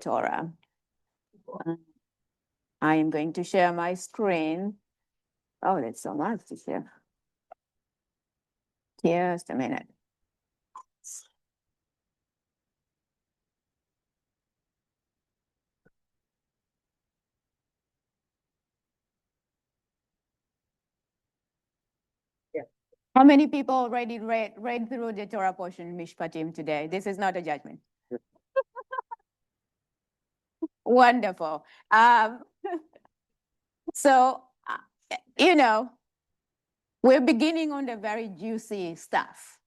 Torah. I am going to share my screen. Oh, that's so much to share. Just a minute. How many people already read through the Torah portion, Mishpatim, today? This is not a judgment. Wonderful. So, we're beginning on the very juicy stuff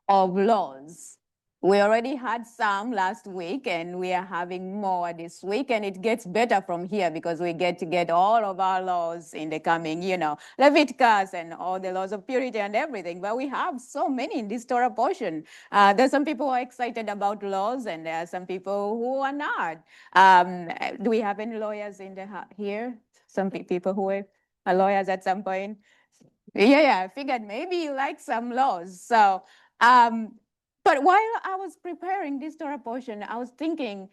of laws. We already had some last week, and we are having more this week, and it gets better from here because we get to get all of our laws in the coming, Leviticus and all the laws of purity and everything. But we have so many in this Torah portion. There's some people who are excited about laws, and there are some people who are not. Do we have any lawyers in here? Some people who are lawyers at some point? Yeah, I figured maybe you like some laws. So, but while I was preparing this Torah portion, I was thinking,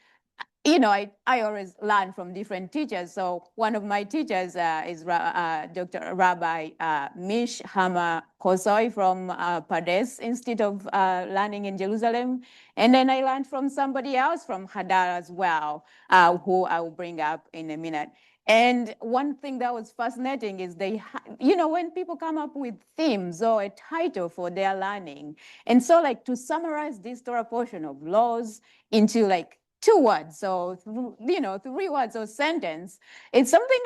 I always learn from different teachers. So one of my teachers is Dr. Rabbi Mishpatim from Pardes Institute of Learning in Jerusalem. And then I learned from somebody else from Hadar as well, who I will bring up in a minute. And one thing that was fascinating is when people come up with themes or a title for their learning. And so to summarize this Torah portion of laws into 2 words, so 3 words or sentence, it's something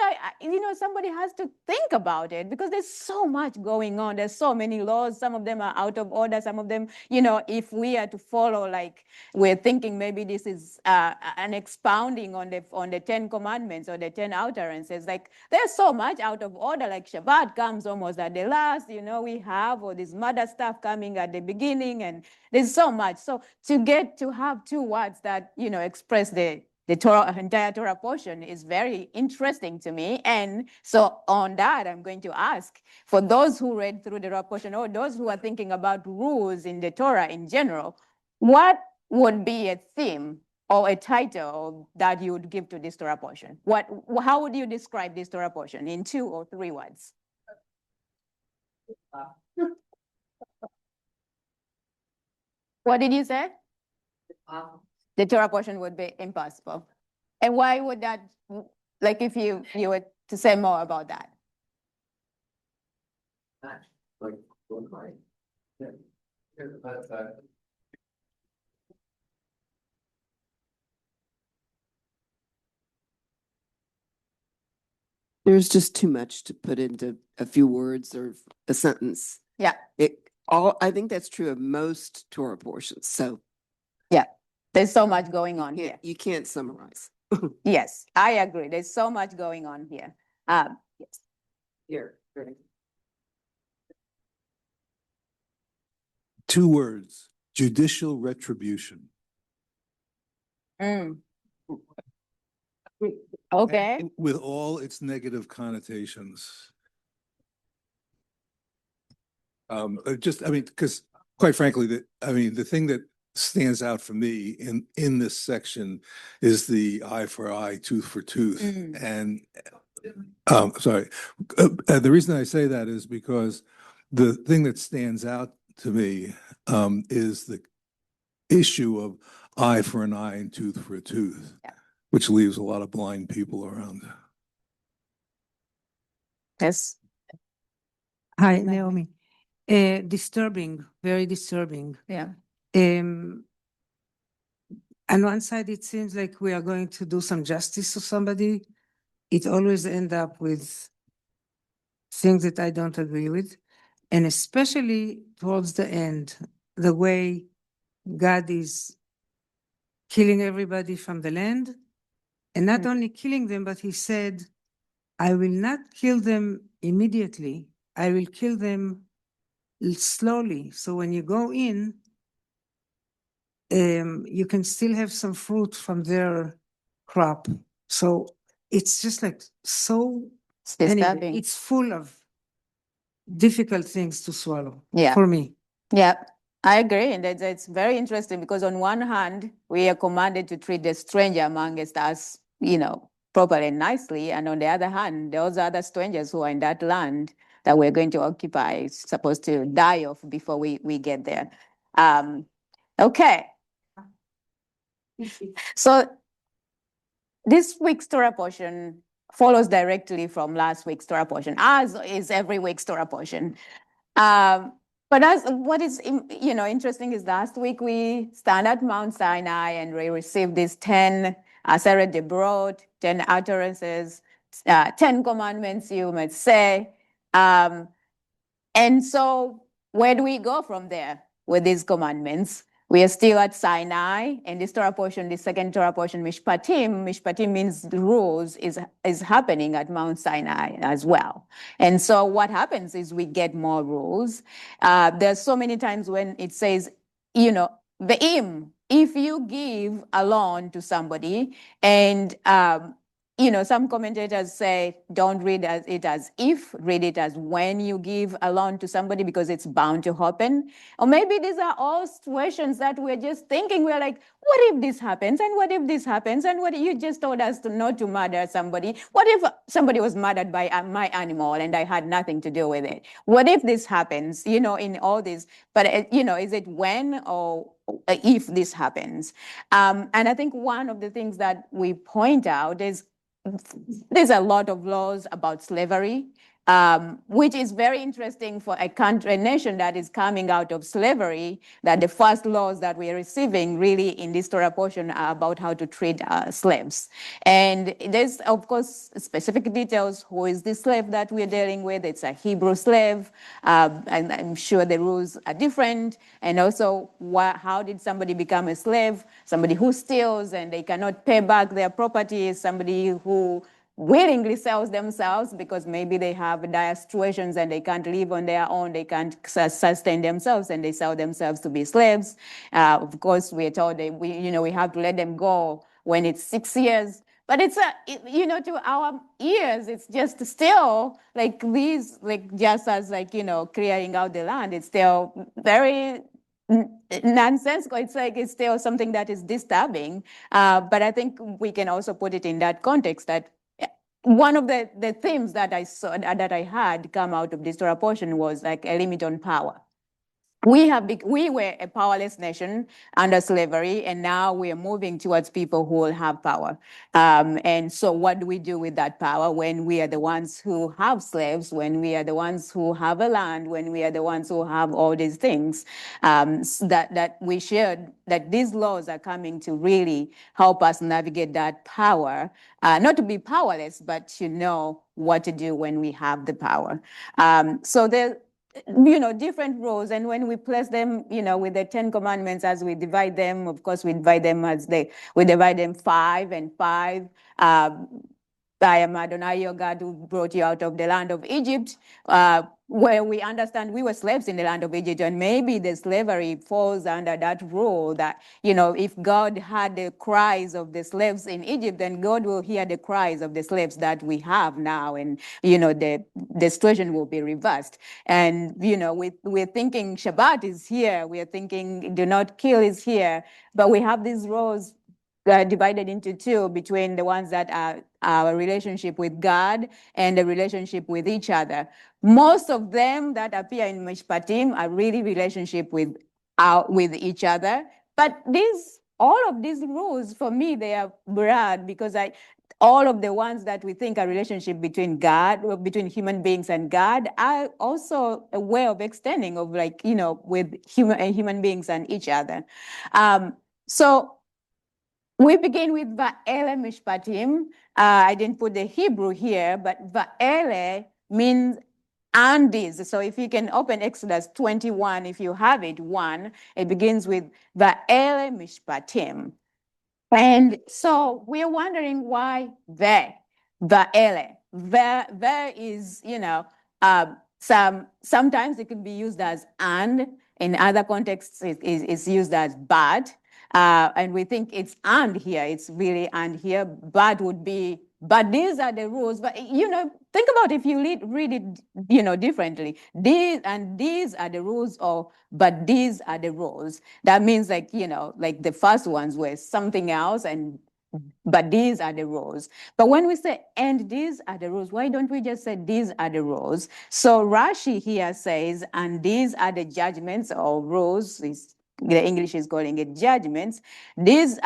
somebody has to think about it because there's so much going on. There's so many laws. Some of them are out of order. Some of them, if we are to follow, we're thinking maybe this is an expounding on the 10 commandments or the 10 utterances. There's so much out of order. Shabbat comes almost at the last. We have all this mother stuff coming at the beginning, and there's so much. So to have 2 words that express the entire Torah portion is very interesting to me. And so on that, I'm going to ask, for those who read through the Torah portion or those who are thinking about rules in the Torah in general, what would be a theme or a title that you would give to this Torah portion? How would you describe this Torah portion in 2 or 3 words? What did you say? The Torah portion would be impossible. And why would that, if you were to say more about that? There's just too much to put into a few words or a sentence. Yeah. I think that's true of most Torah portions. So yeah, there's so much going on here. You can't summarize. Yes, I agree. There's so much going on here. Yes. Here. 2 words: judicial retribution. Okay. And with all its negative connotations. Because quite frankly, the thing that stands out for me in this section is the eye for eye, tooth for tooth. And the reason I say that is because the thing that stands out to me is the issue of eye for an eye and tooth for a tooth, which leaves a lot of blind people around. Yes. Hi, Naomi. Disturbing, very disturbing. Yeah. On one side, it seems like we are going to do some justice to somebody. It always ends up with things that I don't agree with. And especially towards the end, the way God is killing everybody from the land. And not only killing them, but he said, I will not kill them immediately. I will kill them slowly. So when you go in, you can still have some fruit from their crop. So it's just so, anyway, it's full of difficult things to swallow for me. Yeah. I agree, and it's very interesting because on one hand, we are commanded to treat the stranger amongst us, properly and nicely, and on the other hand, those other strangers who are in that land that we're going to occupy is supposed to die off before we get there. Okay, so this week's Torah portion follows directly from last week's Torah portion, as is every week's Torah portion. But as what is interesting is last week we stand at Mount Sinai and we received these 10 Aseret Debrot, 10 utterances, 10 commandments, you might say. And so where do we go from there with these commandments? We are still at Sinai, and this Torah portion, the second Torah portion, Mishpatim means rules, is happening at Mount Sinai as well. And so what happens is we get more rules. There's so many times when it says, Ve'im, if you give a loan to somebody, and some commentators say don't read it as if, read it as when you give a loan to somebody because it's bound to happen. Or maybe these are all situations that we're just thinking, we're like, what if this happens? And what if this happens? And what you just told us not to murder somebody? What if somebody was murdered by my animal and I had nothing to do with it? What if this happens, in all this? But, is it when or if this happens? And I think one of the things that we point out is there's a lot of laws about slavery, which is very interesting for a nation that is coming out of slavery, that the first laws that we are receiving really in this Torah portion are about how to treat slaves. And there's, of course, specific details. Who is the slave that we're dealing with? It's a Hebrew slave, and I'm sure the rules are different. And also, how did somebody become a slave? Somebody who steals and they cannot pay back their property, somebody who willingly sells themselves because maybe they have dire situations and they can't live on their own, they can't sustain themselves, and they sell themselves to be slaves. Of course, we are told that we have to let them go when it's 6 years. But it's to our ears, it's just still like these, like just as clearing out the land, it's still very nonsensical. It's still something that is disturbing. But I think we can also put it in that context that one of the themes that I saw that I had come out of this Torah portion was like a limit on power. We were a powerless nation under slavery, and now we are moving towards people who will have power. And so what do we do with that power when we are the ones who have slaves, when we are the ones who have a land, when we are the ones who have all these things, that these laws are coming to really help us navigate that power, not to be powerless, but to know what to do when we have the power. So there, different roles, and when we place them, with the 10 commandments, as we divide them, of course, we divide them 5 and 5. I am Adonai, your God, who brought you out of the land of Egypt, where we understand we were slaves in the land of Egypt, and maybe the slavery falls under that rule that, if God had the cries of the slaves in Egypt, then God will hear the cries of the slaves that we have now, and, the situation will be reversed. And, we're thinking Shabbat is here, we're thinking do not kill is here, but we have these roles divided into two between the ones that are our relationship with God and the relationship with each other. Most of them that appear in Mishpatim are really relationship with each other. But all of these rules, for me, they are broad because all of the ones that we think are relationship between human beings and God are also a way of extending of with human beings and each other. So we begin with Va'ele Mishpatim. I didn't put the Hebrew here, but Va'ele means and these. So if you can open Exodus 21, if you have it, 1, it begins with Va'ele Mishpatim. And so we're wondering why Va'ele. Ve is, sometimes it can be used as and. In other contexts, it's used as but. And we think it's and here. It's really and here. But would be but these are the rules. But, think about if you read it, differently. These are the rules, or but these are the rules. That means like the first ones were something else, but these are the rules. But when we say, and these are the rules, why don't we just say these are the rules? So Rashi here says, and these are the judgments or rules. The English is calling it judgments. These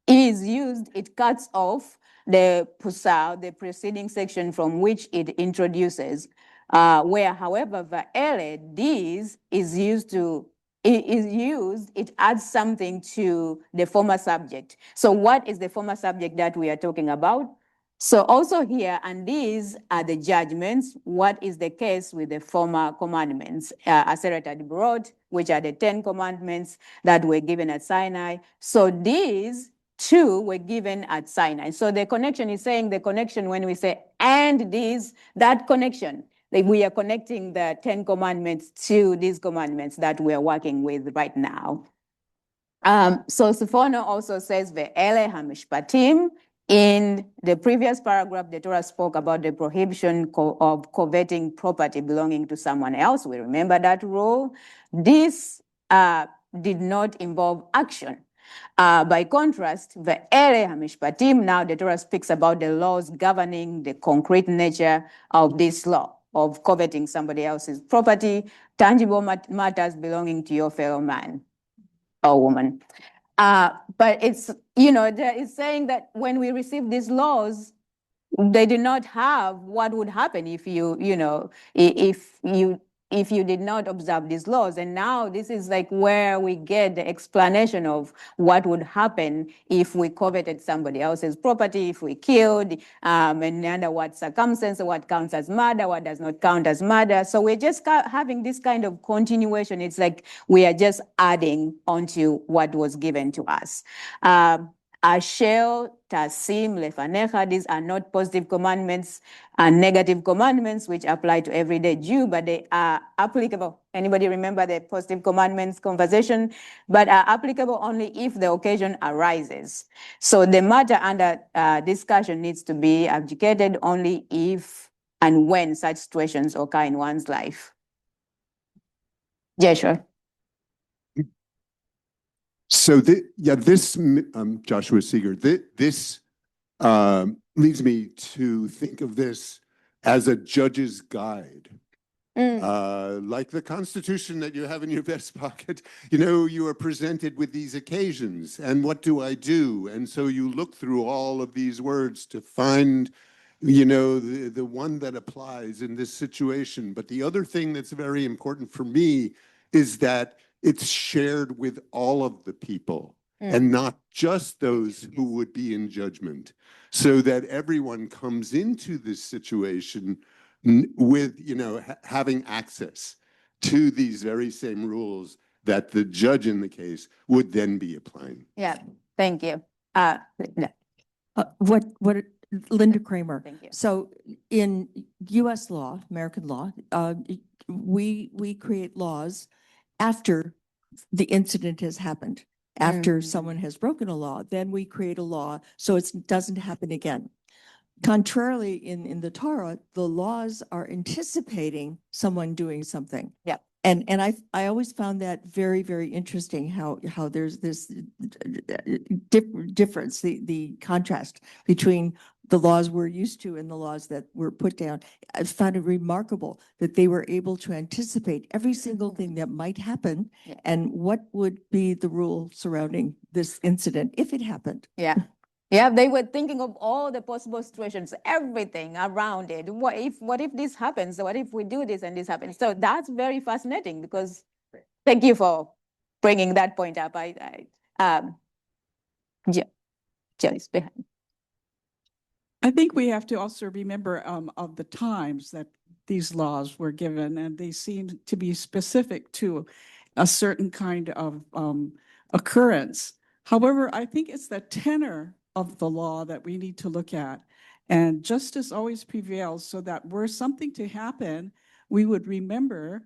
it cuts off the pusal, the preceding section from which it introduces, where, however, va'ele, these is used, it adds something to the former subject. So what is the former subject that we are talking about? So also here, and these are the judgments. What is the case with the former commandments? Aseret Adibirot, which are the 10 commandments that were given at Sinai. So these two were given at Sinai. So the connection is saying the connection when we say, and these, that connection, like we are connecting the 10 commandments to these commandments that we are working with right now. So Sifona also says, Ve'ele hamishpatim. In the previous paragraph, the Torah spoke about the prohibition of coveting property belonging to someone else. We remember that rule. This did not involve action. By contrast, Ve'ele hamishpatim, now the Torah speaks about the laws governing the concrete nature of this law, of coveting somebody else's property, tangible matters belonging to your fellow man or woman. But it's, it's saying that when we receive these laws, they do not have what would happen if if you did not observe these laws. And now this is like where we get the explanation of what would happen if we coveted somebody else's property, if we killed, and under what circumstances, what counts as murder, what does not count as murder. So we're just having this kind of continuation. It's like we are just adding onto what was given to us. Ashel, Tasim, Lefanecha, these are not positive commandments and negative commandments which apply to everyday Jew, but they are applicable. Anybody remember the positive commandments conversation? But are applicable only if the occasion arises. So the matter under discussion needs to be abdicated only if and when such situations occur in one's life. Joshua. So this Joshua Seeger, this leads me to think of this as a judge's guide. Like the Constitution that you have in your vest pocket, you are presented with these occasions, and what do I do? And so you look through all of these words to find, the one that applies in this situation. But the other thing that's very important for me is that it's shared with all of the people and not just those who would be in judgment, so that everyone comes into this situation with, having access to these very same rules that the judge in the case would then be applying. Yeah, thank you. Linda Kramer. Thank you. So in US law, American law, we create laws after the incident has happened. After someone has broken a law, then we create a law so it doesn't happen again. Contrarily, in the Torah, the laws are anticipating someone doing something. Yeah. And I always found that very, very interesting how there's this difference, the contrast between the laws we're used to and the laws that were put down. I found it remarkable that they were able to anticipate every single thing that might happen and what would be the rule surrounding this incident if it happened. Yeah. Yeah, they were thinking of all the possible situations, everything around it. What if this happens? What if we do this and this happens? So that's very fascinating because thank you for bringing that point up. Joyce, behind. I think we have to also remember of the times that these laws were given, and they seem to be specific to a certain kind of occurrence. However, I think it's the tenor of the law that we need to look at, and justice always prevails, so that were something to happen, we would remember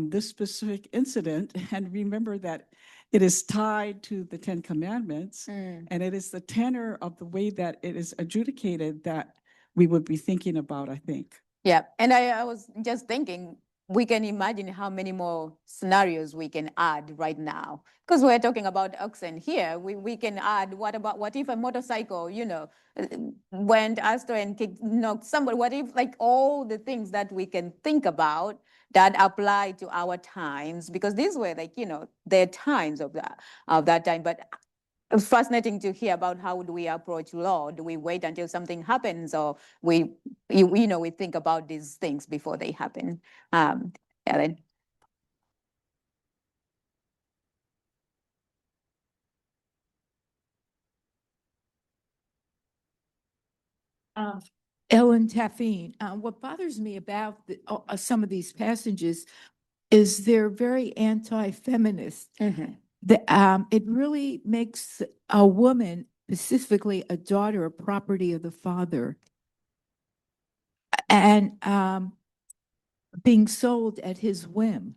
this specific incident and remember that it is tied to the Ten Commandments, Mm. and it is the tenor of the way that it is adjudicated that we would be thinking about, I think. Yeah, and I was just thinking, we can imagine how many more scenarios we can add right now. Because we're talking about oxen here, we can add, what if a motorcycle, went astray and knocked somebody? What if, like, all the things that we can think about that apply to our times? Because these were, like, their times of that time. But it's fascinating to hear about how do we approach law. Do we wait until something happens, or we think about these things before they happen? Ellen. Ellen Taffine, what bothers me about some of these passages is they're very anti-feminist. It really makes a woman, specifically a daughter, a property of the father, and being sold at his whim.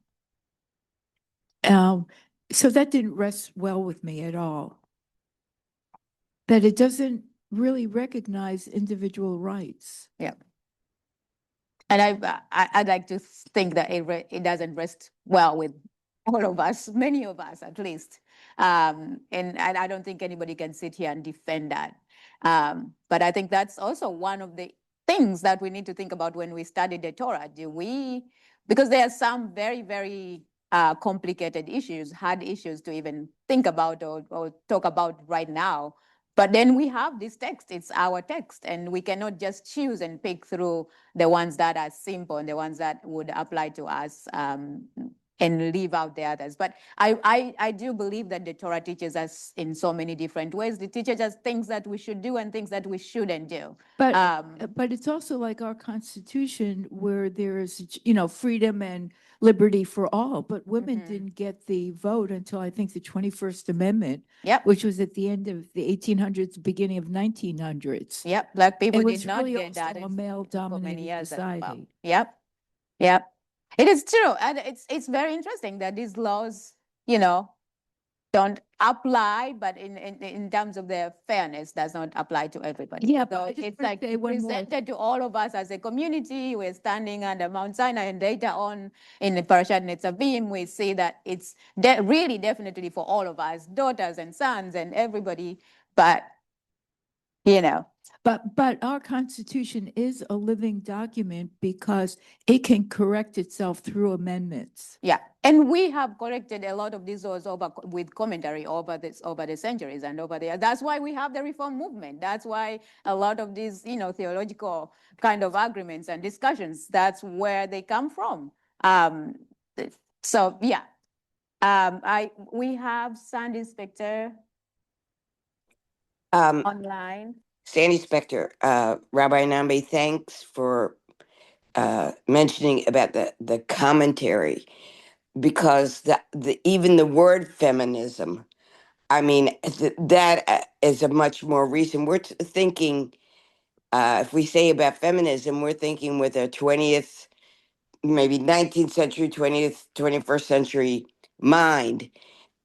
So that didn't rest well with me at all. That it doesn't really recognize individual rights. Yeah. And I'd like to think that it doesn't rest well with all of us, many of us at least. And I don't think anybody can sit here and defend that. But I think that's also one of the things that we need to think about when we study the Torah. Because there are some very, very complicated issues, hard issues to even think about or talk about right now. But then we have this text, it's our text, and we cannot just choose and pick through the ones that are simple and the ones that would apply to us and leave out the others. But I do believe that the Torah teaches us in so many different ways. It teaches us things that we should do and things that we shouldn't do. But it's also like our Constitution, where there's, freedom and liberty for all, but women didn't get the vote until, I think, the 21st Amendment, Yep. which was at the end of the 1800s, beginning of 1900s. Yep, Black people It did was not really get that also a for many male-dominated years as well. society. Yep, yep. It is true, and it's very interesting that these laws, don't apply, but in terms of their fairness, does not apply to everybody. Yeah, but So I just it's wanna like say one more. presented to all of us as a community. We're standing under Mount Sinai, and later on in the Parashat Netzavim, we see that it's really definitely for all of us, daughters and sons and everybody. But But our Constitution is a living document because it can correct itself through amendments. yeah, and we have corrected a lot of these laws with commentary over the centuries and over the. That's why we have the reform movement. That's why a lot of these, theological kind of arguments and discussions. That's where they come from. So yeah, we have Sandy Specter online. Sandy Specter, Rabbi Nambi, thanks for mentioning about the commentary, because even the word feminism, I mean, that is a much more recent. We're thinking, if we say about feminism, we're thinking with a 20th, maybe 19th century, 20th, 21st century mind.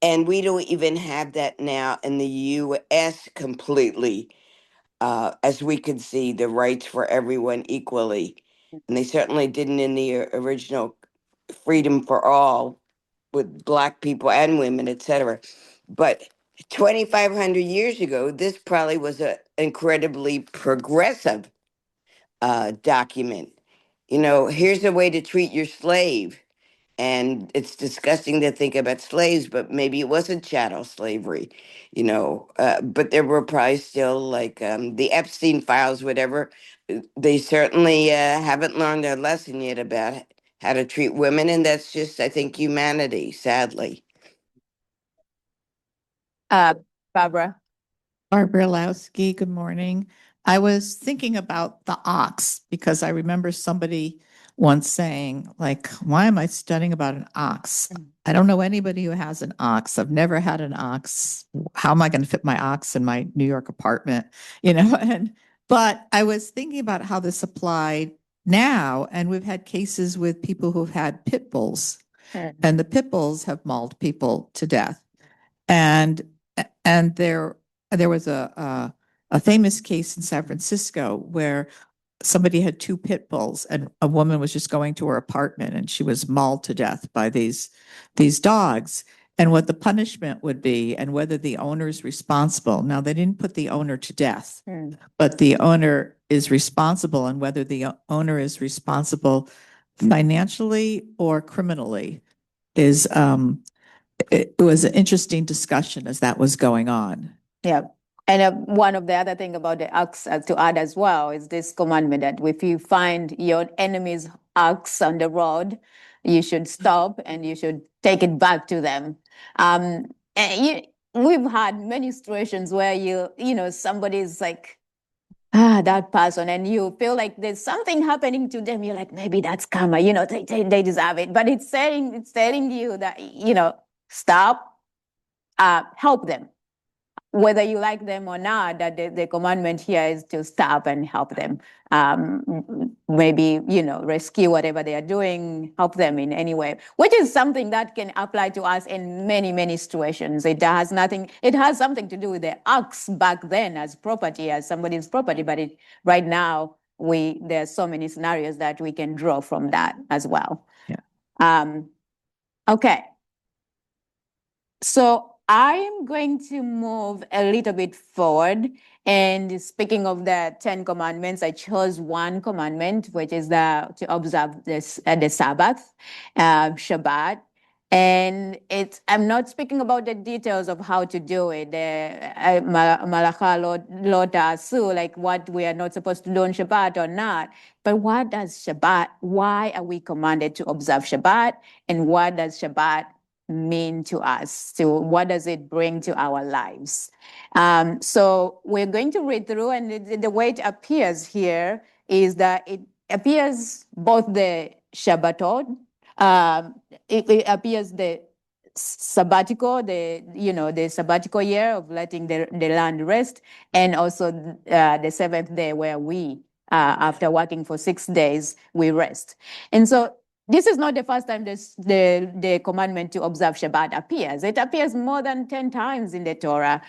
And we don't even have that now in the US completely. As we could see, the rights for everyone equally. And they certainly didn't in the original Freedom for All with Black people and women, etc. But 2,500 years ago, this probably was an incredibly progressive document. Here's a way to treat your slave. And it's disgusting to think about slaves, but maybe it wasn't chattel slavery, but there were probably still like the Epstein files, whatever. They certainly haven't learned their lesson yet about how to treat women. And that's just, I think, humanity, sadly. Barbara. Barbara Lowski, good morning. I was thinking about the ox because I remember somebody once saying, like, why am I studying about an ox? I don't know anybody who has an ox. I've never had an ox. How am I going to fit my ox in my New York apartment? But I was thinking about how this applied now, and we've had cases with people who've had pit bulls, and the pit bulls have mauled people to death. And and there was a famous case in San Francisco where somebody had two pit bulls and a woman was just going to her apartment and she was mauled to death by these dogs, and what the punishment would be and whether the owner is responsible. Now, they didn't put the owner to death, but the owner is responsible, and whether the owner is responsible financially or criminally is it was an interesting discussion as that was going on. Yeah. And one of the other thing about the ox to add as well is this commandment that if you find your enemy's ox on the road, you should stop and you should take it back to them. We've had many situations where somebody's like, that person, and you feel like there's something happening to them. You're like, maybe that's karma, they deserve it. But it's telling you that, stop, help them. Whether you like them or not, that the commandment here is to stop and help them. Maybe, rescue whatever they are doing, help them in any way, which is something that can apply to us in many, many situations. It has something to do with the ox back then as property, as somebody's property, but right now, there are so many scenarios that we can draw from that as well. Yeah. Okay. So I'm going to move a little bit forward. And speaking of the 10 commandments, I chose one commandment, which is to observe the Sabbath, Shabbat. And I'm not speaking about the details of how to do it. Malacha lo ta'asu, like what we are not supposed to do on Shabbat or not. But what does Shabbat, why are we commanded to observe Shabbat? And what does Shabbat mean to us? So what does it bring to our lives? So we're going to read through, and the way it appears here is that it appears both the Shabbatot, it appears the sabbatical, the sabbatical year of letting the land rest, and also the seventh day where we, after working for 6 days, we rest. And so this is not the first time the commandment to observe Shabbat appears. It appears more than 10 times in the Torah.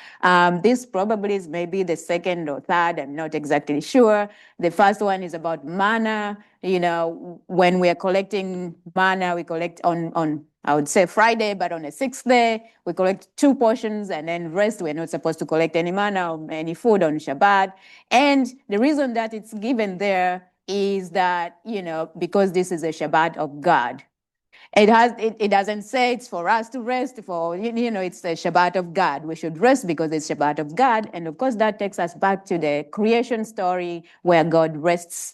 This probably is maybe the second or third, I'm not exactly sure. The first one is about manna. When we are collecting manna, we collect on I would say Friday, but on the 6th day, we collect 2 portions and then rest. We're not supposed to collect any manna or any food on Shabbat. And the reason that it's given there is that, because this is a Shabbat of God. It doesn't say it's for us to rest, it's a Shabbat of God. We should rest because it's Shabbat of God. And of course, that takes us back to the creation story where God rests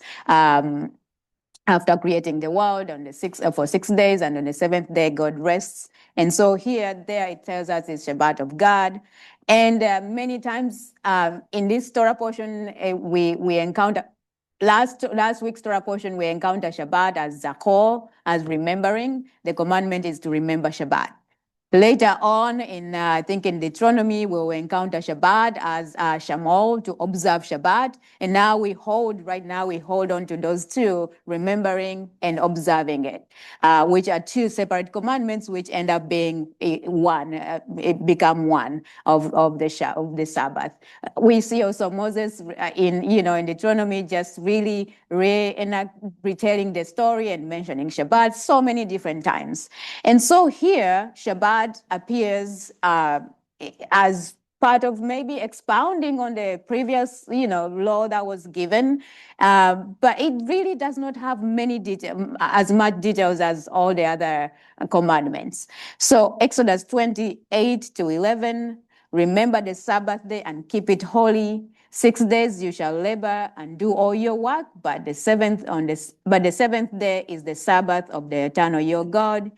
after creating the world for 6 days, and on the 7th day, God rests. And so there it tells us it's Shabbat of God. And many times in this Torah portion, we encounter, last week's Torah portion, we encounter Shabbat as Zachor, as remembering. The commandment is to remember Shabbat. Later on, I think in Deuteronomy, we will encounter Shabbat as Shamol, to observe Shabbat. And right now we hold on to those two, remembering and observing it, which are 2 separate commandments, which end up being one, it become one of the Sabbath. We see also Moses in Deuteronomy just really retelling the story and mentioning Shabbat so many different times. And so here, Shabbat appears as part of maybe expounding on the previous, law that was given, but it really does not have as much details as all the other commandments. So Exodus 28-11, remember the Sabbath day and keep it holy. 6 days you shall labor and do all your work, but the seventh day is the Sabbath of the eternal your God.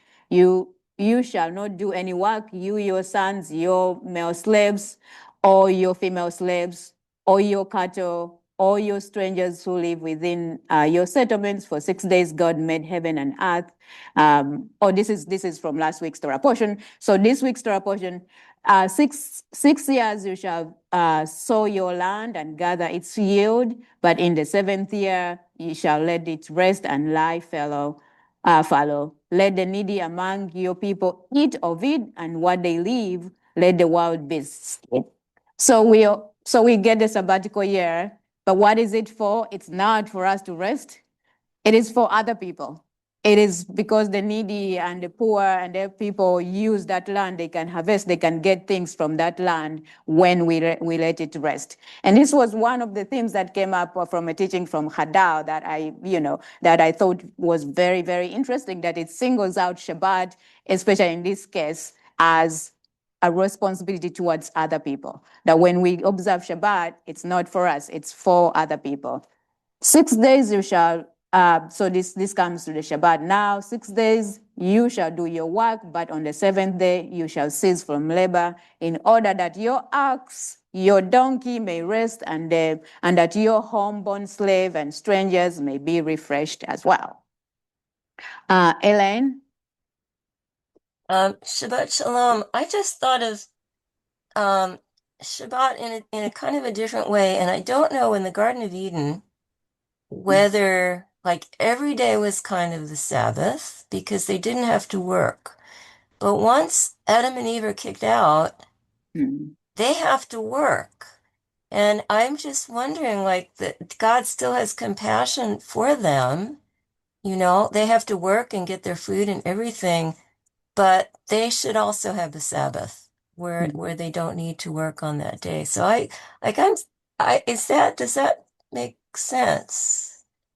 You shall not do any work, you, your sons, your male slaves, or your female slaves, or your cattle, or your strangers who live within your settlements. For 6 days God made heaven and earth. This is from last week's Torah portion. So this week's Torah portion, 6 years you shall sow your land and gather its yield, but in the 7th year you shall let it rest and lie fallow. Let the needy among your people eat of it, and what they leave let the wild beasts sleep. So we get the sabbatical year, but what is it for? It's not for us to rest. It is for other people. It is because the needy and the poor and the people use that land, they can harvest, they can get things from that land when we let it rest. And this was one of the themes that came up from a teaching from Hadar that I thought was very, very interesting, that it singles out Shabbat, especially in this case, as a responsibility towards other people. That when we observe Shabbat, it's not for us, it's for other people. 6 days you shall, so this comes to the Shabbat now. 6 days you shall do your work, but on the 7th day you shall cease from labor, in order that your ox, your donkey may rest, and that your homeborn slave and strangers may be refreshed as well. Elaine? Shabbat Shalom. I just thought of Shabbat in a kind of a different way, and I don't know in the Garden of Eden whether like every day was kind of the Sabbath because they didn't have to work. But once Adam and Eve are kicked out, they have to work. And I'm just wondering, like, that God still has compassion for them. You know, they have to work and get their food and everything, but they should also have the Sabbath where they don't need to work on that day. So does that make sense?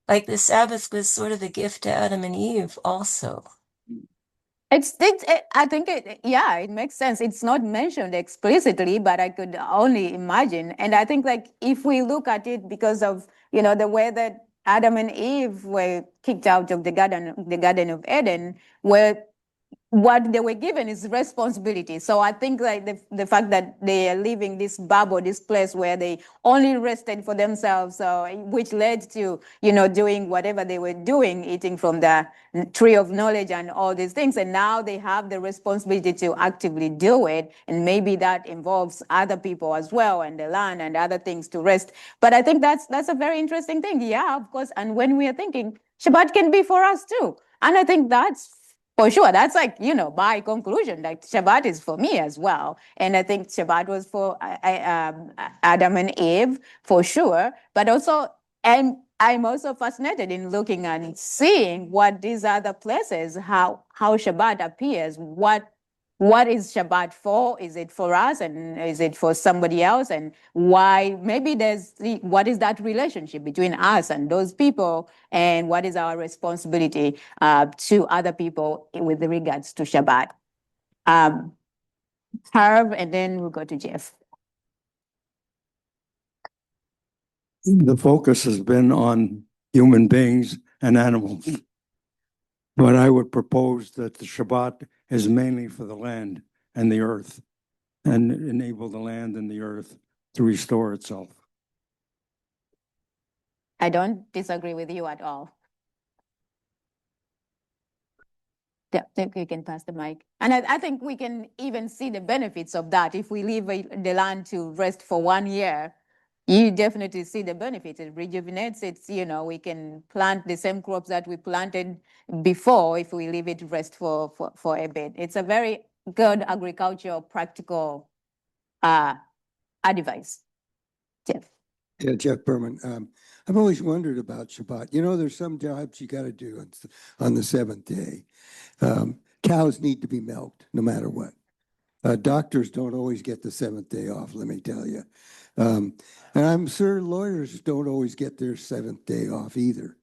Like the Sabbath was sort of a gift to Adam and Eve also. I think it makes sense. It's not mentioned explicitly, but I could only imagine. And I think like if we look at it because of, the way that Adam and Eve were kicked out of the Garden of Eden, where what they were given is responsibility. So I think like the fact that they are leaving this bubble, this place where they only rested for themselves, which led to, doing whatever they were doing, eating from the tree of knowledge and all these things. And now they have the responsibility to actively do it. And maybe that involves other people as well, and the land and other things to rest. But I think that's a very interesting thing. Yeah, of course. And when we are thinking, Shabbat can be for us too. And I think that's for sure. That's like, by conclusion, like Shabbat is for me as well. And I think Shabbat was for Adam and Eve, for sure. But also, and I'm also fascinated in looking and seeing what these other places, how Shabbat appears, what is Shabbat for? Is it for us, and is it for somebody else? And why? Maybe what is that relationship between us and those people? And what is our responsibility to other people with regards to Shabbat? Harv, and then we'll go to Jeff. The focus has been on human beings and animals. But I would propose that the Shabbat is mainly for the land and the earth, and enable the land and the earth to restore itself. I don't disagree with you at all. Yeah, I think we can pass the mic. And I think we can even see the benefits of that. If we leave the land to rest for 1 year, you definitely see the benefits. It rejuvenates it. We can plant the same crops that we planted before if we leave it rest for a bit. It's a very good agricultural practical advice. Jeff. Yeah, Jeff Berman. I've always wondered about Shabbat. There's some jobs you got to do on the 7th day. Cows need to be milked no matter what. Doctors don't always get the 7th day off, let me tell you. And I'm sure lawyers don't always get their 7th day off either.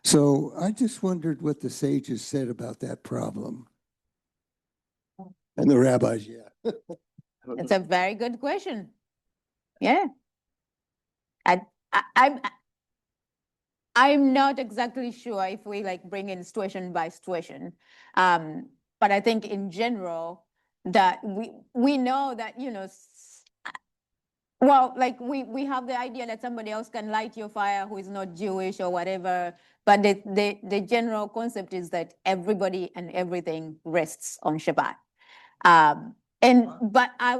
So I just wondered what the sages said about that problem. And the rabbis, yeah. It's a very good question. Yeah. I'm not exactly sure if we bring in situation by situation. But I think in general that we know that, well, we have the idea that somebody else can light your fire who is not Jewish or whatever. But the general concept is that everybody and everything rests on Shabbat.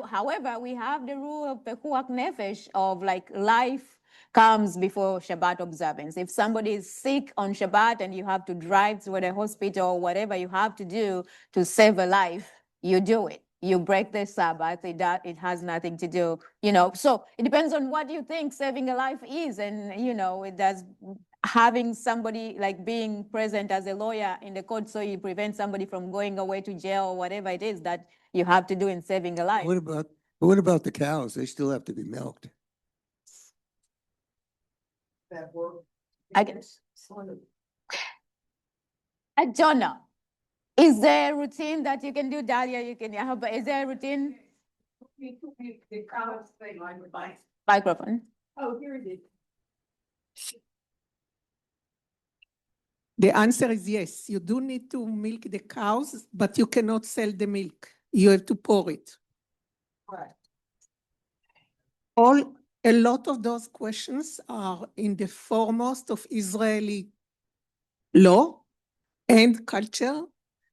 However, we have the rule of Pekuach Nefesh of life comes before Shabbat observance. If somebody is sick on Shabbat and you have to drive to the hospital or whatever you have to do to save a life, you do it. you break the Sabbath, it has nothing to do, so it depends on what you think saving a life is. And, it does having somebody like being present as a lawyer in the court so you prevent somebody from going away to jail or whatever it is that you have to do in saving a life. What about the cows? They still have to be milked. I guess. I don't know. Is there a routine that you can do, Dahlia? You can help, but is there a routine? Microphone. Oh, here it is. The answer is yes. You do need to milk the cows, but you cannot sell the milk. You have to pour it. Right. A lot of those questions are in the foremost of Israeli law and culture.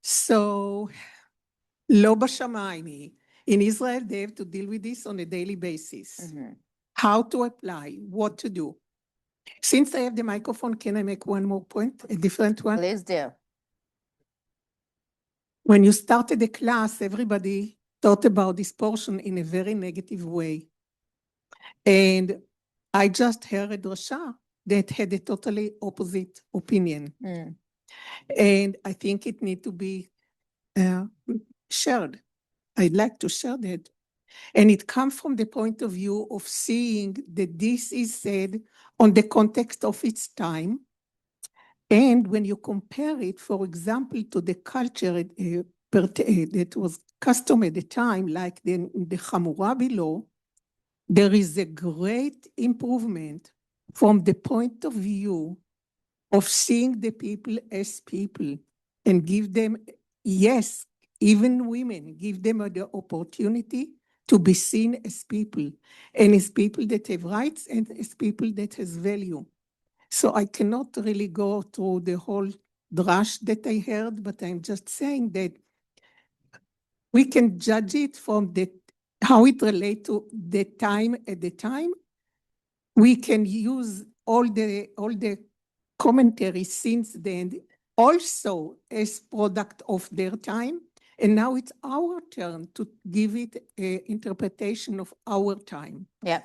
So, lo bashamayim. In Israel, they have to deal with this on a daily basis. How to apply, what to do. Since I have the microphone, can I make one more point, a different one? Please do. When you started the class, everybody thought about this portion in a very negative way. And I just heard a drasha that had a totally opposite opinion. And I think it needs to be shared. I'd like to share that. And it comes from the point of view of seeing that this is said on the context of its time. And when you compare it, for example, to the culture that was custom at the time, like the Hammurabi law, there is a great improvement from the point of view of seeing the people as people and give them, yes, even women, give them the opportunity to be seen as people and as people that have rights and as people that has value. So I cannot really go through the whole drush that I heard, but I'm just saying that we can judge it from how it relates to the time at the time. We can use all the commentary since then also as product of their time. And now it's our turn to give it an interpretation of our time. Yeah.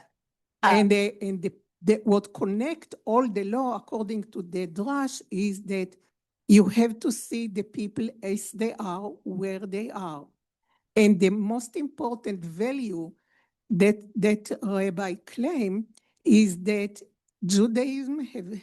And what connect all the law according to the drash is that you have to see the people as they are, where they are. And the most important value that Rabbi claim is that Judaism have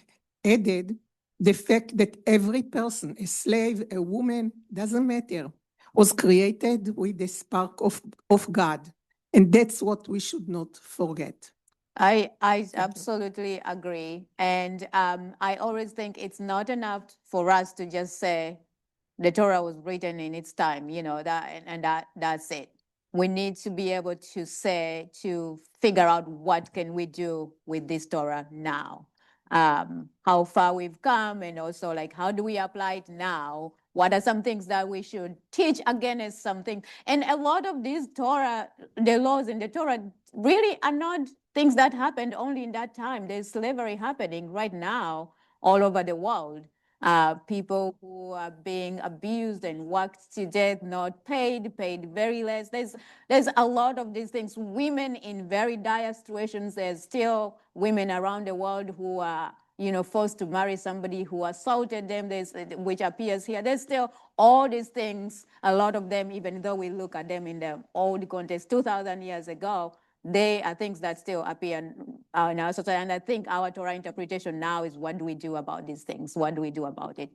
added the fact that every person, a slave, a woman, doesn't matter, was created with the spark of God. And that's what we should not forget. I absolutely agree. And I always think it's not enough for us to just say the Torah was written in its time, that's it. We need to be able to figure out what can we do with this Torah now. How far we've come, and also like how do we apply it now? What are some things that we should teach again as something? And a lot of these Torah, the laws in the Torah really are not things that happened only in that time. There's slavery happening right now all over the world. People who are being abused and worked to death, not paid very less. There's a lot of these things. Women in very dire situations. There's still women around the world who are, forced to marry somebody who assaulted them, which appears here. There's still all these things, a lot of them, even though we look at them in the old context 2,000 years ago, they are things that still appear in our society. And I think our Torah interpretation now is, what do we do about these things? What do we do about it?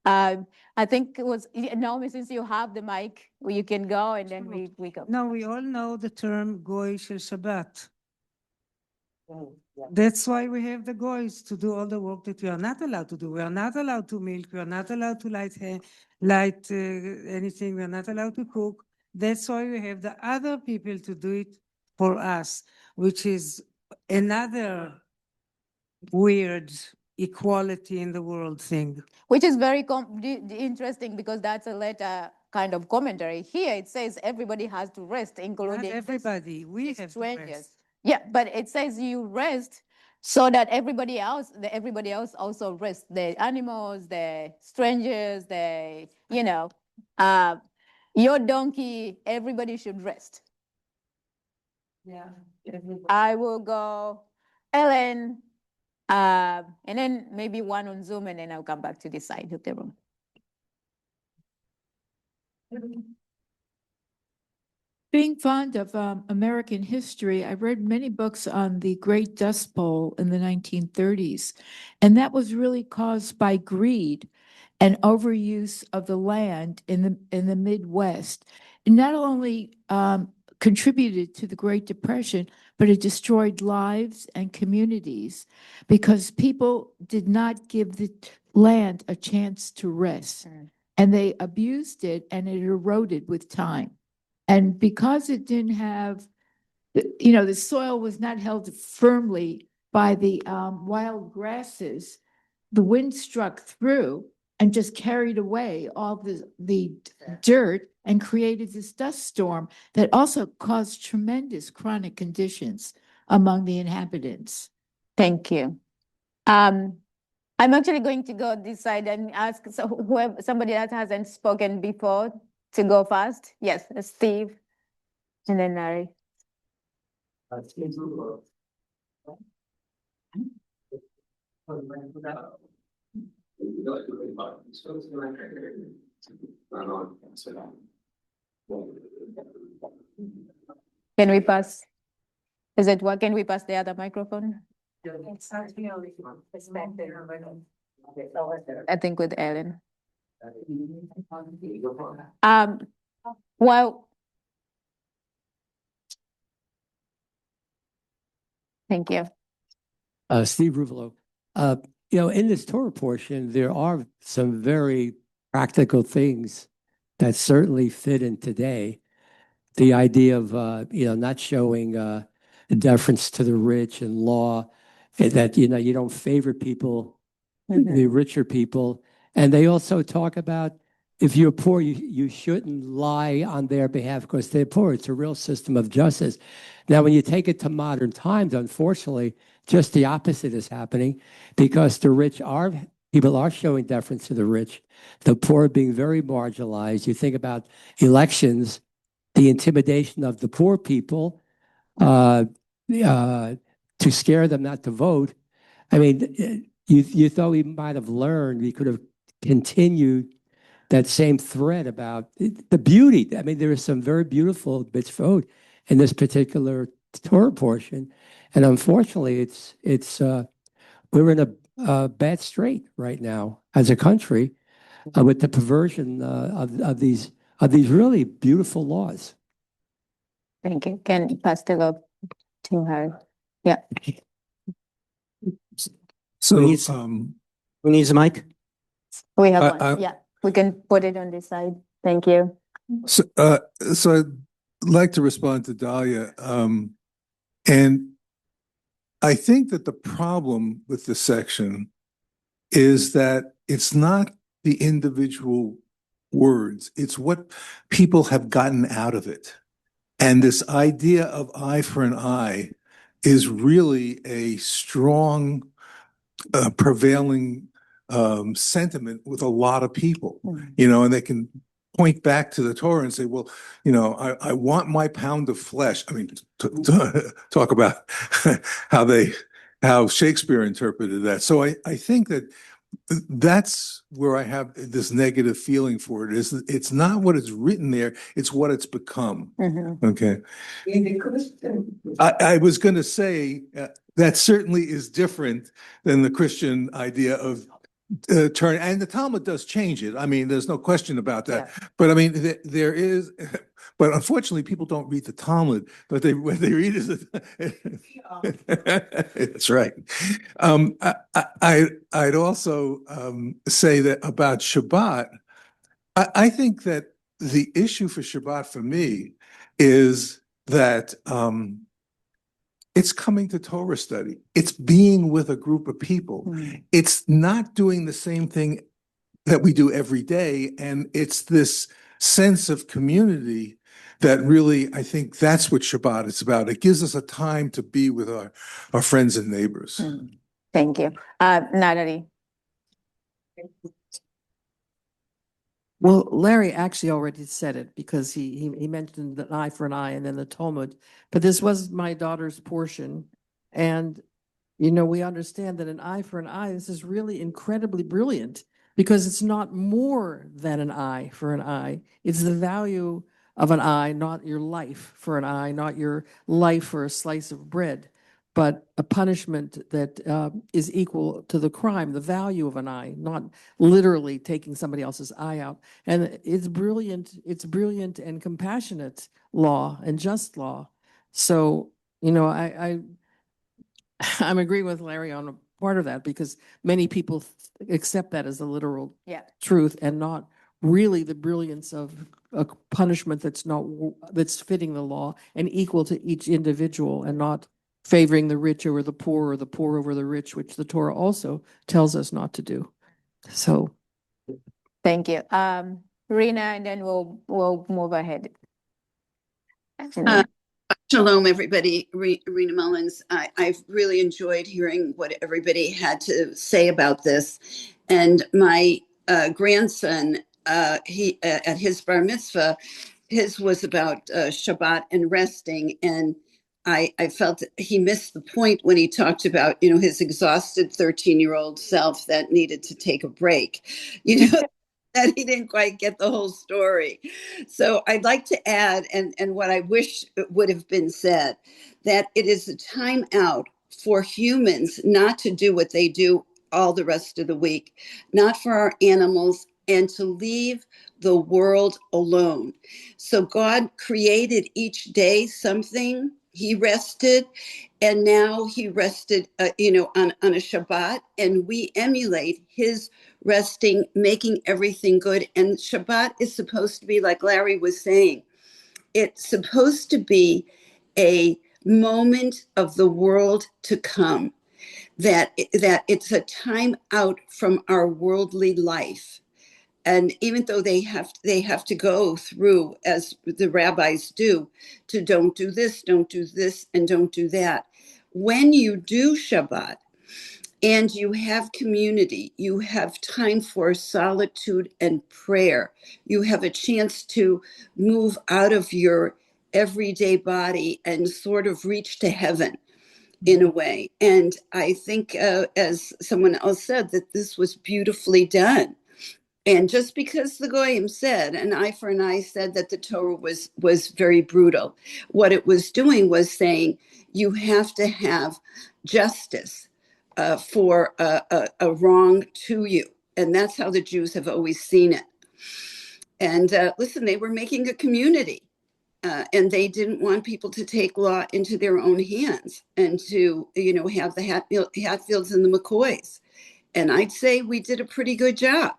I think it was, Naomi, since you have the mic, you can go and then we go. No, we all know the term Goy Shel Shabbat. That's why we have the goys to do all the work that we are not allowed to do. We are not allowed to milk. We are not allowed to light anything. We are not allowed to cook. That's why we have the other people to do it for us, which is another weird equality in the world thing. Which is very interesting, because that's a later kind of commentary. Here it says everybody has to rest, including not everybody. We have strangers. to rest. Yeah, but it says you rest so that everybody else also rests. The animals, the strangers, Your donkey, everybody should rest. Yeah. I will go Ellen, and then maybe one on Zoom, and then I'll come back to this side of the room. Being fond of American history, I read many books on the Great Dust Bowl in the 1930s, and that was really caused by greed and overuse of the land in the Midwest. It not only contributed to the Great Depression, but it destroyed lives and communities because people did not give the land a chance to rest, and they abused it, and it eroded with time. And because it didn't have, the soil was not held firmly by the wild grasses, the wind struck through and just carried away all the dirt and created this dust storm that also caused tremendous chronic conditions among the inhabitants. Thank you. I'm actually going to go this side and ask whoever, somebody that hasn't spoken before to go first. Yes, Steve, and then Larry. Can we pass? Is it what? Can we pass the other microphone? I think with Ellen. Well, thank you. Steve Ruvalo. In this Torah portion, there are some very practical things that certainly fit in today. The idea of, not showing deference to the rich and law, and that, you don't favor people, the richer people. And they also talk about if you're poor, you shouldn't lie on their behalf because they're poor. It's a real system of justice. Now, when you take it to modern times, unfortunately, just the opposite is happening because people are showing deference to the rich, the poor being very marginalized. You think about elections, the intimidation of the poor people to scare them not to vote. I mean, you thought we might have learned, we could have continued that same thread about the beauty. I mean, there are some very beautiful bits of food in this particular Torah portion. And unfortunately, we're in a bad strait right now as a country with the perversion of these really beautiful laws. Thank you. Can you pass the love to her? Yeah. So who needs a mic? We have one. Yeah, we can put it on this side. Thank you. So I'd like to respond to Dahlia. And I think that the problem with this section is that it's not the individual words, it's what people have gotten out of it. And this idea of eye for an eye is really a strong, prevailing sentiment with a lot of people, and they can point back to the Torah and say, well, I want my pound of flesh. I mean, talk about how Shakespeare interpreted that. So I think that's where I have this negative feeling for it. It's not what is written there, it's what it's become. Okay. I was going to say that certainly is different than the Christian idea of turn, and the Talmud does change it. I mean, there's no question about that. Yeah. But I mean, there is, but unfortunately, people don't read the Talmud. But what they read is that's right. I'd also say that about Shabbat. I think that the issue for Shabbat for me is that it's coming to Torah study. It's being with a group of people. It's not doing the same thing that we do every day. And it's this sense of community that really, I think that's what Shabbat is about. It gives us a time to be with our friends and neighbors. Thank you. Natalie. Well, Larry actually already said it because he mentioned an eye for an eye and then the Talmud. But this was my daughter's portion. And, you know, we understand that an eye for an eye, this is really incredibly brilliant because it's not more than an eye for an eye. It's the value of an eye, not your life for an eye, not your life for a slice of bread, but a punishment that is equal to the crime, the value of an eye, not literally taking somebody else's eye out. And it's brilliant and compassionate law and just law. So, you know, I'm agreeing with Larry on a part of that because many people accept that as a literal truth and not really the brilliance of a punishment that's fitting the law and equal to each individual and not favoring the rich over the poor or the poor over the rich, which the Torah also tells us not to do. So Thank you. Rena, and then we'll move ahead. Shalom, everybody. Rena Mullins. I've really enjoyed hearing what everybody had to say about this. And my grandson, he at his bar mitzvah, his was about Shabbat and resting. And I felt he missed the point when he talked about, you know, his exhausted 13-year-old self that needed to take a break. You know, that he didn't quite get the whole story. So I'd like to add, and what I wish would have been said, that it is a time out for humans not to do what they do all the rest of the week, not for our animals, and to leave the world alone. So God created each day something. He rested, and now he rested, on a Shabbat, and we emulate his resting, making everything good. And Shabbat is supposed to be, like Larry was saying, it's supposed to be a moment of the world to come, that it's a time out from our worldly life. And even though they have to go through, as the rabbis do, to don't do this, and don't do that. When you do Shabbat, and you have community, you have time for solitude and prayer, you have a chance to move out of your everyday body and sort of reach to heaven in a way. And I think, as someone else said, that this was beautifully done. And just because the Goyim said, an eye for an eye, said that the Torah was very brutal, what it was doing was saying you have to have justice for a wrong to you. And that's how the Jews have always seen it. And listen, they were making a community, and they didn't want people to take law into their own hands and to, have the Hatfields and the McCoys. And I'd say we did a pretty good job.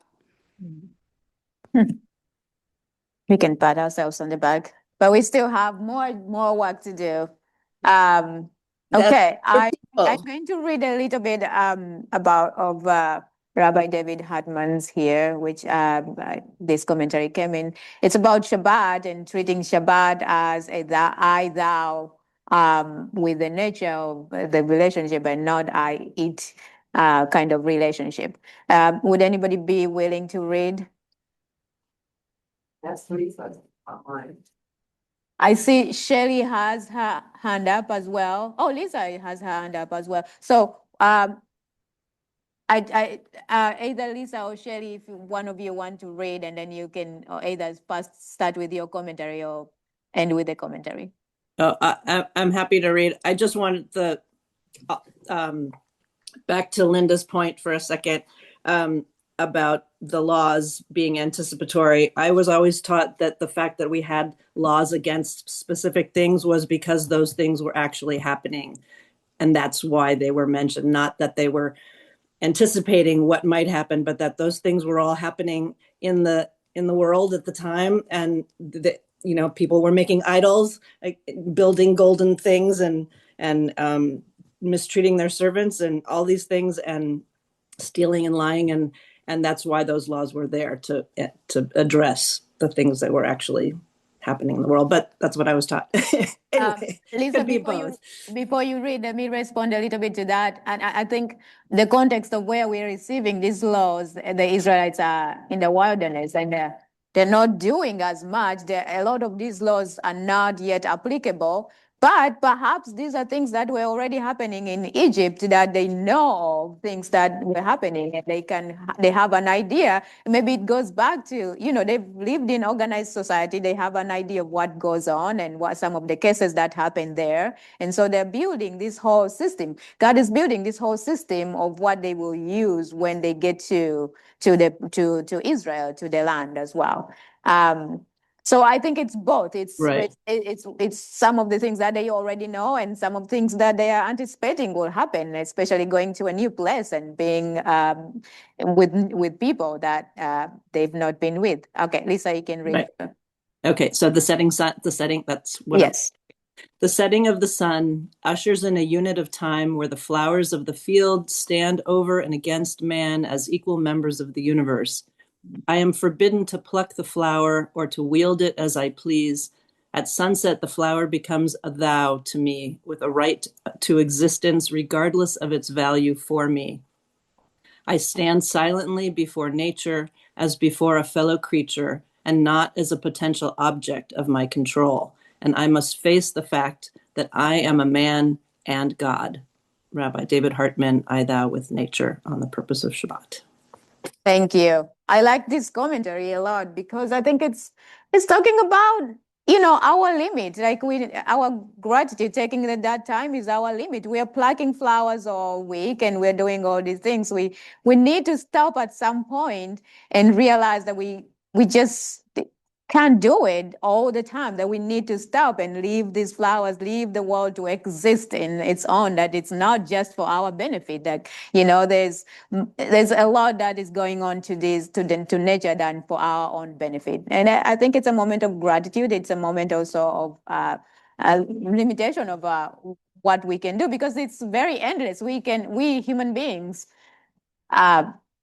We can pat ourselves on the back, but we still have more work to do. Okay, I'm going to read a little bit of Rabbi David Hartman's here, which this commentary came in. It's about Shabbat and treating Shabbat as a thou with the nature of the relationship and not I it kind of relationship. Would anybody be willing to read? that's Lisa online. I see Shelly has her hand up as well. Oh, Lisa has her hand up as well. So either Lisa or Shelly, if one of you want to read, and then you can either first start with your commentary or end with the commentary. Oh, I'm happy to read. I just wanted the back to Linda's point for a second about the laws being anticipatory. I was always taught that the fact that we had laws against specific things was because those things were actually happening. And that's why they were mentioned, not that they were anticipating what might happen, but that those things were all happening in the world at the time. And people were making idols, like building golden things and mistreating their servants and all these things and stealing and lying. And that's why those laws were there to address the things that were actually happening in the world. But that's what I was taught. Anyway, Lisa, could be both. before you read, let me respond a little bit to that. And I think the context of where we're receiving these laws, the Israelites are in the wilderness, and they're not doing as much. A lot of these laws are not yet applicable. But perhaps these are things that were already happening in Egypt that they know of, things that were happening, and they have an idea. Maybe it goes back to, they've lived in organized society. They have an idea of what goes on and what some of the cases that happen there. And so they're building this whole system. God is building this whole system of what they will use when they get to Israel, to the land as well. So I think it's both. Right. It's some of the things that they already know and some of things that they are anticipating will happen, especially going to a new place and being with people that they've not been with. Okay, Lisa, you can read. Right. Okay, so the setting, that's what. Yes. The setting of the sun ushers in a unit of time where the flowers of the field stand over and against man as equal members of the universe. I am forbidden to pluck the flower or to wield it as I please. At sunset, the flower becomes a thou to me, with a right to existence regardless of its value for me. I stand silently before nature as before a fellow creature and not as a potential object of my control. And I must face the fact that I am a man and God. Rabbi David Hartman, I Thou with Nature on the Purpose of Shabbat. Thank you. I like this commentary a lot because I think it's talking about, our limit. Like our gratitude, taking that time is our limit. We are plucking flowers all week and we're doing all these things. We need to stop at some point and realize that we just can't do it all the time, that we need to stop and leave these flowers, leave the world to exist in its own, that it's not just for our benefit, that, there's a lot that is going on to nature than for our own benefit. And I think it's a moment of gratitude. It's a moment also of a limitation of what we can do, because it's very endless. We human beings,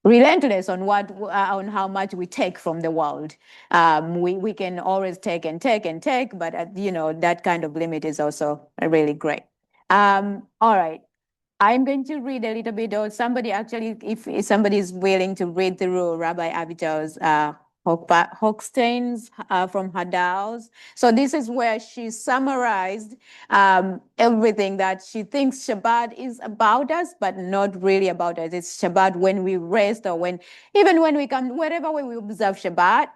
relentless on how much we take from the world. We can always take and take and take, but that kind of limit is also really great. All right. I'm going to read a little bit, or somebody actually, if somebody is willing to read through Rabbi Avittel's Hochstein's from Hadao's. So this is where she summarized everything that she thinks Shabbat is about us, but not really about us. It's Shabbat when we rest, or even when we come, wherever we observe Shabbat.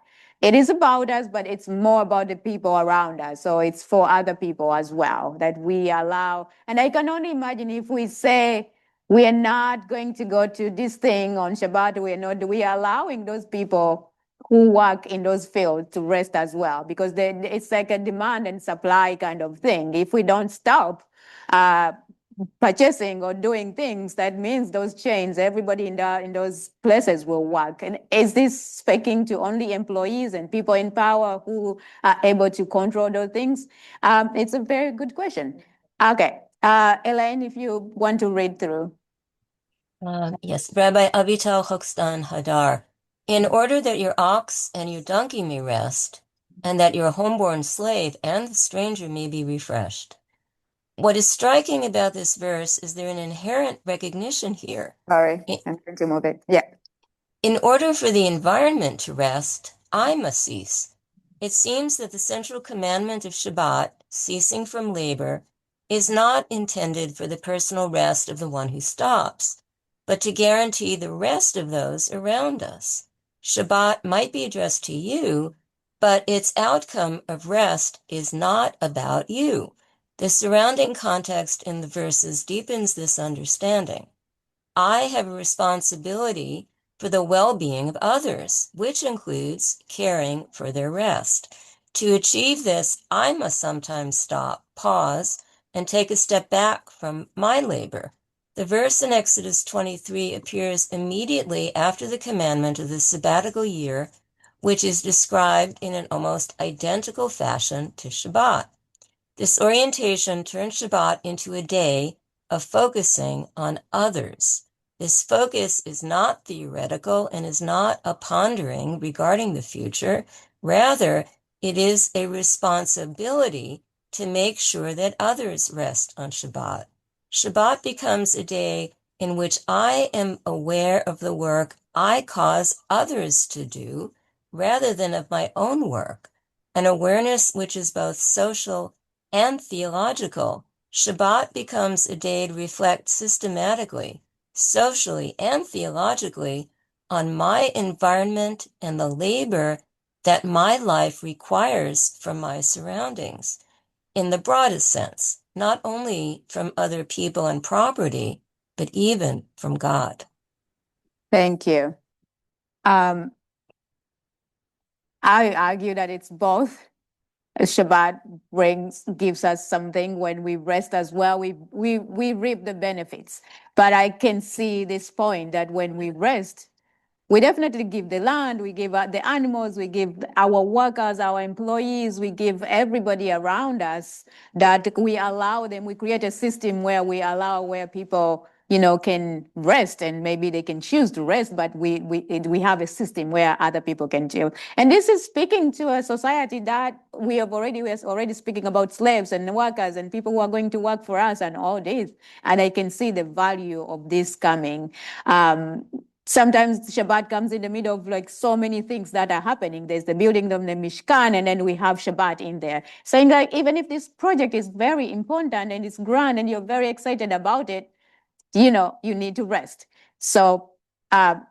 It is about us, but it's more about the people around us. So it's for other people as well that we allow. And I can only imagine if we say we are not going to go to this thing on Shabbat, we are allowing those people who work in those fields to rest as well, because it's like a demand and supply kind of thing. If we don't stop purchasing or doing things, that means those chains, everybody in those places will work. And is this speaking to only employees and people in power who are able to control those things? It's a very good question. Okay, Elaine, if you want to read through. Yes, Rabbi Avital Hochstein Hadar. In order that your ox and your donkey may rest, and that your homeborn slave and the stranger may be refreshed. What is striking about this verse is there an inherent recognition here. Sorry, I'm going to move it. Yeah. In order for the environment to rest, I must cease. It seems that the central commandment of Shabbat, ceasing from labor, is not intended for the personal rest of the one who stops, but to guarantee the rest of those around us. Shabbat might be addressed to you, but its outcome of rest is not about you. The surrounding context in the verses deepens this understanding. I have a responsibility for the well-being of others, which includes caring for their rest. To achieve this, I must sometimes stop, pause, and take a step back from my labor. The verse in Exodus 23 appears immediately after the commandment of the sabbatical year, which is described in an almost identical fashion to Shabbat. This orientation turns Shabbat into a day of focusing on others. This focus is not theoretical and is not a pondering regarding the future. Rather, it is a responsibility to make sure that others rest on Shabbat. Shabbat becomes a day in which I am aware of the work I cause others to do, rather than of my own work, an awareness which is both social and theological, Shabbat becomes a day to reflect systematically, socially, and theologically on my environment and the labor that my life requires from my surroundings, in the broadest sense, not only from other people and property, but even from God. Thank you. I argue that it's both. Shabbat gives us something. When we rest as well, we reap the benefits. But I can see this point that when we rest, we definitely give the land, we give the animals, we give our workers, our employees, we give everybody around us, that we allow them, we create a system where we allow where people, can rest, and maybe they can choose to rest, but we have a system where other people can chill. And this is speaking to a society that we're already speaking about slaves and workers and people who are going to work for us and all this. And I can see the value of this coming. Sometimes Shabbat comes in the middle of like so many things that are happening. There's the building of the Mishkan, and then we have Shabbat in there. Saying like, even if this project is very important and it's grand and you're very excited about it, you need to rest. So I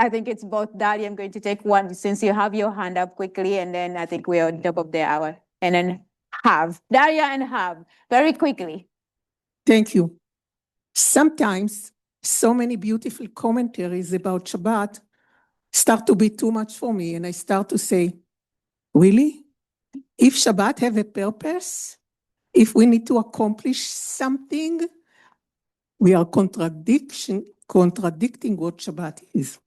think it's both. Dalia, I'm going to take one since you have your hand up quickly, and then I think we're on top of the hour. And then Dalia and very quickly. Thank you. Sometimes so many beautiful commentaries about Shabbat start to be too much for me, and I start to say, really? If Shabbat have a purpose, if we need to accomplish something, we are contradicting what Shabbat is.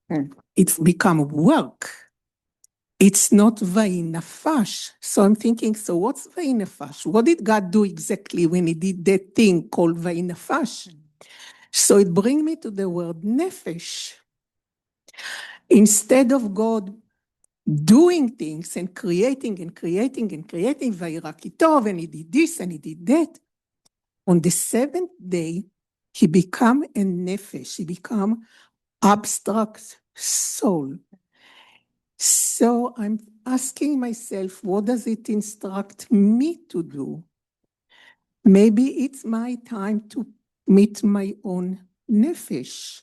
It's become work. It's not vayinafash. So I'm thinking, so what's vayinafash? What did God do exactly when he did that thing called vayinafash? So it brings me to the word nefesh. Instead of God doing things and creating, Vayrakitov, and he did this and he did that, on the seventh day, he became a nefesh, he became abstract soul. So I'm asking myself, what does it instruct me to do? Maybe it's my time to meet my own nefesh,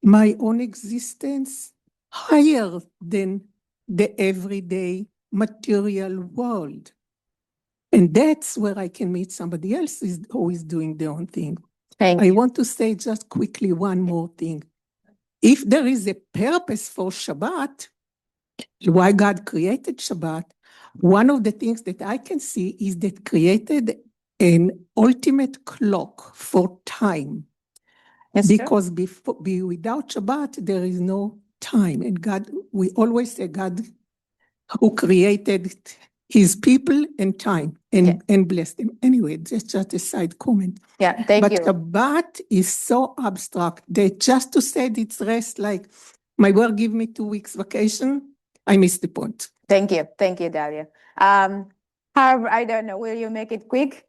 my own existence higher than the everyday material world. And that's where I can meet somebody else who is doing their own thing. I want to say just quickly one more thing. If there is a purpose for Shabbat, why God created Shabbat, one of the things that I can see is that created an ultimate clock for time. Yes, because without Shabbat, there is no time. And God, we always say God who created his people and time and blessed them. Anyway, just a side comment. Yeah, thank you. But Shabbat is so abstract that just to say it's rest, like my work give me 2 weeks vacation, I missed the point. Thank you, Dalia. Harv, I don't know, will you make it quick?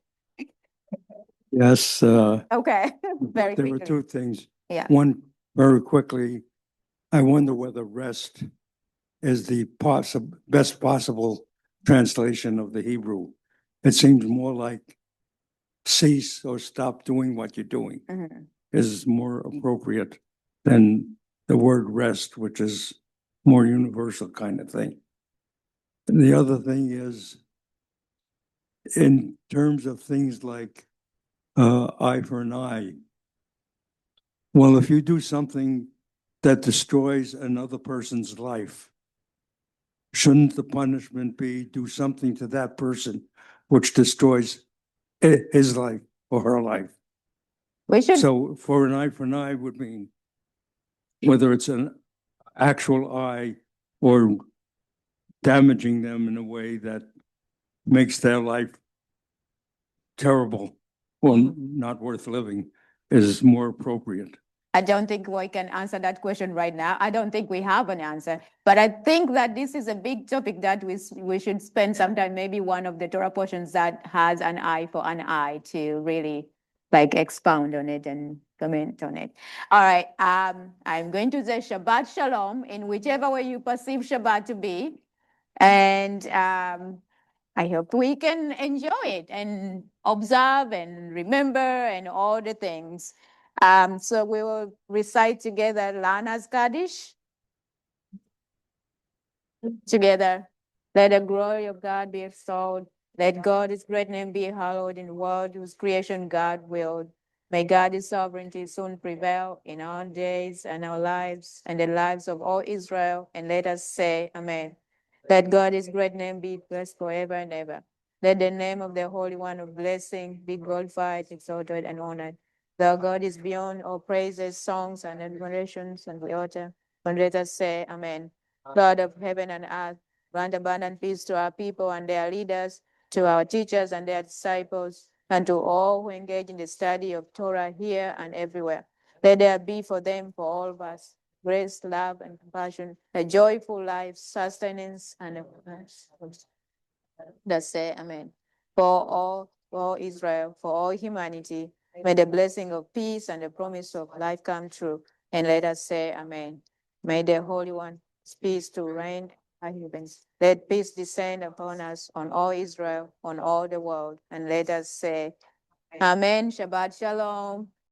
Yes. Okay, very there quickly. were two things. Yeah. One, very quickly, I wonder whether rest is the best possible translation of the Hebrew. It seems more like cease or stop doing what you're doing is more appropriate than the word rest, which is more universal kind of thing. And the other thing is, in terms of things like eye for an eye, well, if you do something that destroys another person's life, shouldn't the punishment be do something to that person which destroys his life or her life? So for an eye would mean whether it's an actual eye or damaging them in a way that makes their life terrible or not worth living is more appropriate. I don't think we can answer that question right now. I don't think we have an answer, but I think that this is a big topic that we should spend some time, maybe one of the Torah portions that has an eye for an eye to really like expound on it and comment on it. All right, I'm going to say Shabbat Shalom in whichever way you perceive Shabbat to be. And I hope we can enjoy it and observe and remember and all the things. So we will recite together Lana's Kaddish. Together, let the glory of God be extolled. Let God, his great name, be hallowed in the world whose creation God willed. May God, his sovereignty, soon prevail in our days and our lives and the lives of all Israel. And let us say, Amen. Let God, his great name, be blessed forever and ever. Let the name of the Holy One of blessing be glorified, exalted, and honored. Thou God is beyond all praises, songs, and admirations, and the altar. And let us say, Amen. God of heaven and earth, grant abundant peace to our people and their leaders, to our teachers and their disciples, and to all who engage in the study of Torah here and everywhere. Let there be for them, for all of us, grace, love, and compassion, a joyful life, sustenance, and a Let's say Amen. For all Israel, for all humanity, may the blessing of peace and the promise of life come true. And let us say Amen. May the Holy One peace to reign our heavens. Let peace descend upon us, on all Israel, on all the world. And let us say Amen. Shabbat Shalom.